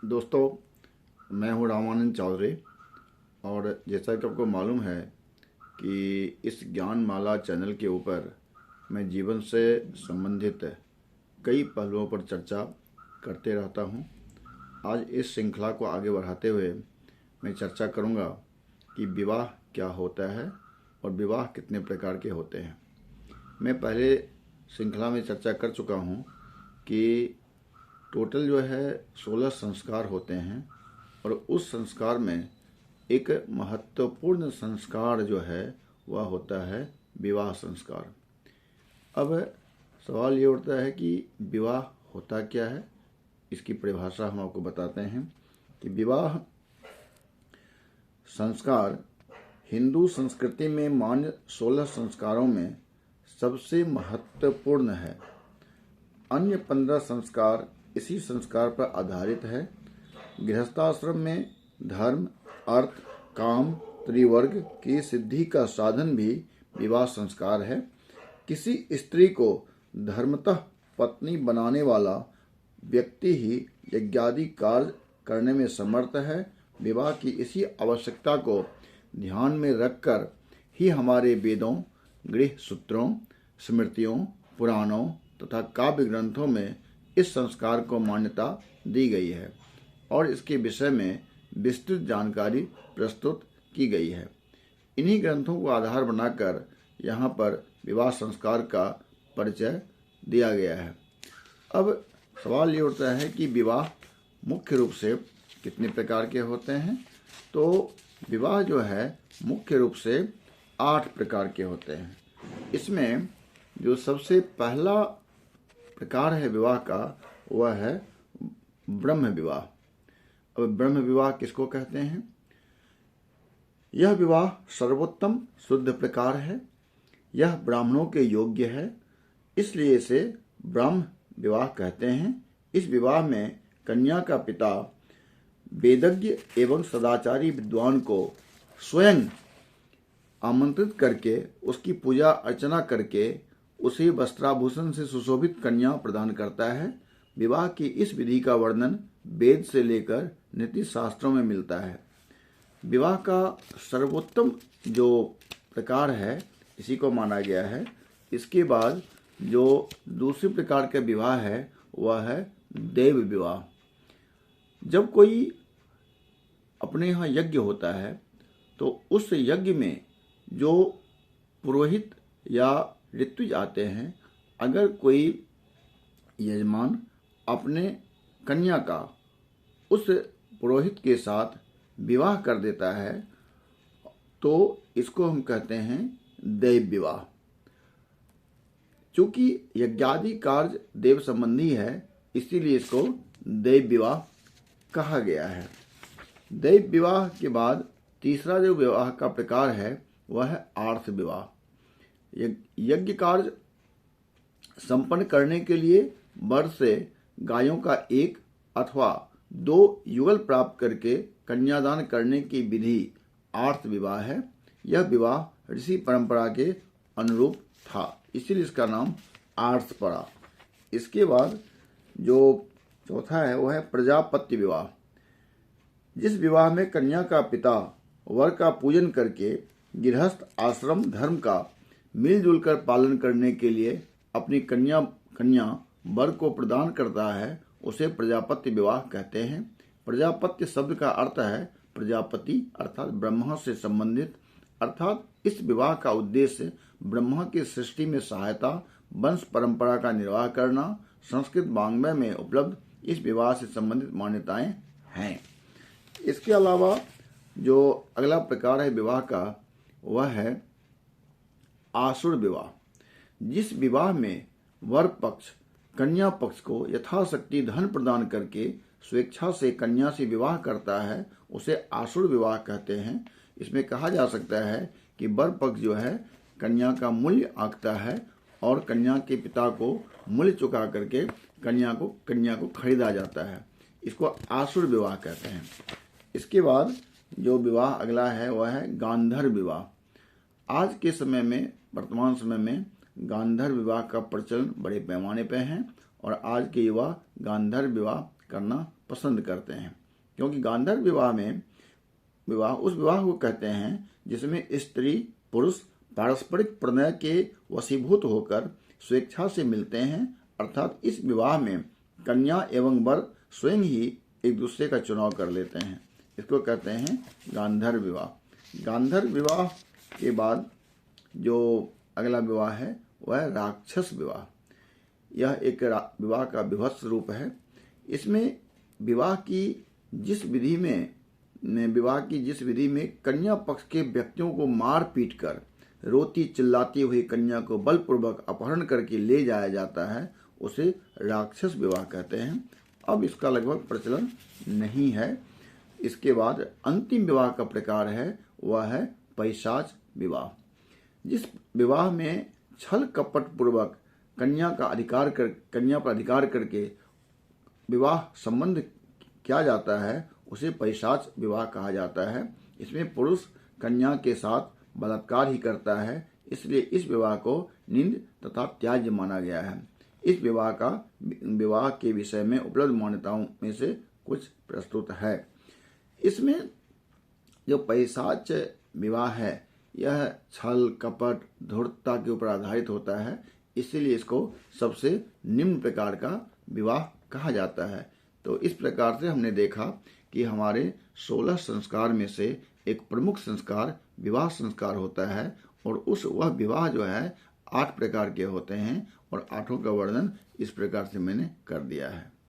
दोस्तों, मैं हूँ रामानंद चौधरी। और जैसा कि आपको मालूम है कि इस ज्ञान माला चैनल के ऊपर मैं जीवन से संबंधित कई पहलुओं पर चर्चा करते रहता हूँ। आज इस श्रृंखला को आगे बढ़ाते हुए मैं चर्चा करूँगा कि विवाह क्या होता है और विवाह कितने प्रकार के होते हैं। मैं पहले श्रृंखला में चर्चा कर चुका हूँ कि टोटल जो है 16 संस्कार होते हैं और उस संस्कार में एक महत्वपूर्ण संस्कार जो है वह होता है विवाह संस्कार। अब सवाल ये उठता है कि विवाह होता क्या है। इसकी परिभाषा हम आपको बताते हैं कि विवाह संस्कार हिंदू संस्कृति में मान्य 16 संस्कारों में सबसे महत्वपूर्ण है। अन्य 15 संस्कार इसी संस्कार पर आधारित है। गृहस्थाश्रम में धर्म, अर्थ, काम, त्रिवर्ग की सिद्धि का साधन भी विवाह संस्कार है। किसी स्त्री को धर्मतः पत्नी बनाने वाला व्यक्ति ही यज्ञादि कार्य करने में समर्थ है। विवाह की इसी आवश्यकता को ध्यान में रखकर ही हमारे वेदों, गृह सूत्रों, स्मृतियों, पुराणों तथा काव्य ग्रंथों में इस संस्कार को मान्यता दी गई है और इसके विषय में विस्तृत जानकारी प्रस्तुत की गई है। इन्हीं ग्रंथों को आधार बनाकर यहाँ पर विवाह संस्कार का परिचय दिया गया है। अब सवाल ये उठता है कि विवाह मुख्य रूप से कितने प्रकार के होते हैं। तो विवाह जो है मुख्य रूप से 8 प्रकार के होते हैं। इसमें जो सबसे पहला प्रकार है विवाह का वह है ब्रह्म विवाह। अब ब्रह्म विवाह किसको कहते हैं? यह विवाह सर्वोत्तम शुद्ध प्रकार है। यह ब्राह्मणों के योग्य है, इसलिए इसे ब्रह्म विवाह कहते हैं। इस विवाह में कन्या का पिता वेदज्ञ एवं सदाचारी विद्वान को स्वयं आमंत्रित करके उसकी पूजा अर्चना करके उसे वस्त्राभूषण से सुशोभित कन्या प्रदान करता है। विवाह की इस विधि का वर्णन वेद से लेकर नीति शास्त्रों में मिलता है। विवाह का सर्वोत्तम जो प्रकार है इसी को माना गया है। इसके बाद जो दूसरे प्रकार का विवाह है वह है देव विवाह। जब कोई अपने यहाँ यज्ञ होता है तो उस यज्ञ में जो पुरोहित या ऋत्विज आते हैं, अगर कोई यजमान अपने कन्या का उस पुरोहित के साथ विवाह कर देता है तो इसको हम कहते हैं देव विवाह। चूंकि यज्ञादि कार्य देव संबंधी है इसीलिए इसको देव विवाह कहा गया है। देव विवाह के बाद तीसरा जो विवाह का प्रकार है वह है आर्थ विवाह। यज्ञ कार्य संपन्न करने के लिए वर से गायों का 1 अथवा 2 युगल प्राप्त करके कन्यादान करने की विधि आर्थ विवाह है। यह विवाह ऋषि परंपरा के अनुरूप था, इसीलिए इसका नाम आर्थ पड़ा। इसके बाद जो चौथा है वह है प्रजापत्य विवाह। जिस विवाह में कन्या का पिता वर का पूजन करके गृहस्थ आश्रम धर्म का मिलजुल कर पालन करने के लिए अपनी कन्या वर को प्रदान करता है उसे प्रजापत्य विवाह कहते हैं। प्रजापत्य शब्द का अर्थ है प्रजापति अर्थात ब्रह्मा से संबंधित, अर्थात इस विवाह का उद्देश्य ब्रह्मा की सृष्टि में सहायता, वंश परंपरा का निर्वाह करना। संस्कृत वाङ्मय में उपलब्ध इस विवाह से संबंधित मान्यताएं हैं। इसके अलावा जो अगला प्रकार है विवाह का वह है आसुर विवाह। जिस विवाह में वर पक्ष कन्या पक्ष को यथाशक्ति धन प्रदान करके स्वेच्छा से कन्या से विवाह करता है उसे आसुर विवाह कहते हैं। इसमें कहा जा सकता है कि वर पक्ष जो है कन्या का मूल्य आंकता है और कन्या के पिता को मूल्य चुका करके कन्या को खरीदा जाता है। इसको आसुर विवाह कहते हैं। इसके बाद जो विवाह अगला है वह है गांधर्व विवाह। आज के समय में वर्तमान समय में गांधर्व विवाह का प्रचलन बड़े पैमाने पर है और आज के युवा गांधर्व विवाह करना पसंद करते हैं, क्योंकि गांधर्व विवाह उस विवाह को कहते हैं जिसमें स्त्री पुरुष पारस्परिक प्रणय के वशीभूत होकर स्वेच्छा से मिलते हैं, अर्थात इस विवाह में कन्या एवं वर स्वयं ही एक दूसरे का चुनाव कर लेते हैं। इसको कहते हैं गांधर्व विवाह। गांधर्व विवाह के बाद जो अगला विवाह है वह है राक्षस विवाह। यह एक विवाह का विभत्स रूप है। इसमें विवाह की जिस विधि में कन्या पक्ष के व्यक्तियों को मार पीट कर रोती चिल्लाती हुई कन्या को बलपूर्वक अपहरण करके ले जाया जाता है, उसे राक्षस विवाह कहते हैं। अब इसका लगभग प्रचलन नहीं है। इसके बाद अंतिम विवाह का प्रकार है वह है पैशाच विवाह। जिस विवाह में छल कपट पूर्वक कन्या पर अधिकार करके विवाह संबंध किया जाता है, उसे पैशाच विवाह कहा जाता है। इसमें पुरुष कन्या के साथ बलात्कार ही करता है, इसलिए इस विवाह को निंद तथा त्याज्य माना गया है। इस विवाह के विषय में उपलब्ध मान्यताओं में से कुछ प्रस्तुत है। इसमें जो पैशाच विवाह है यह छल कपट धूर्तता के ऊपर आधारित होता है, इसीलिए इसको सबसे निम्न प्रकार का विवाह कहा जाता है। तो इस प्रकार से हमने देखा कि हमारे 16 संस्कार में से एक प्रमुख संस्कार विवाह संस्कार होता है, और वह विवाह जो है 8 प्रकार के होते हैं, और 8 का वर्णन इस प्रकार से मैंने कर दिया है।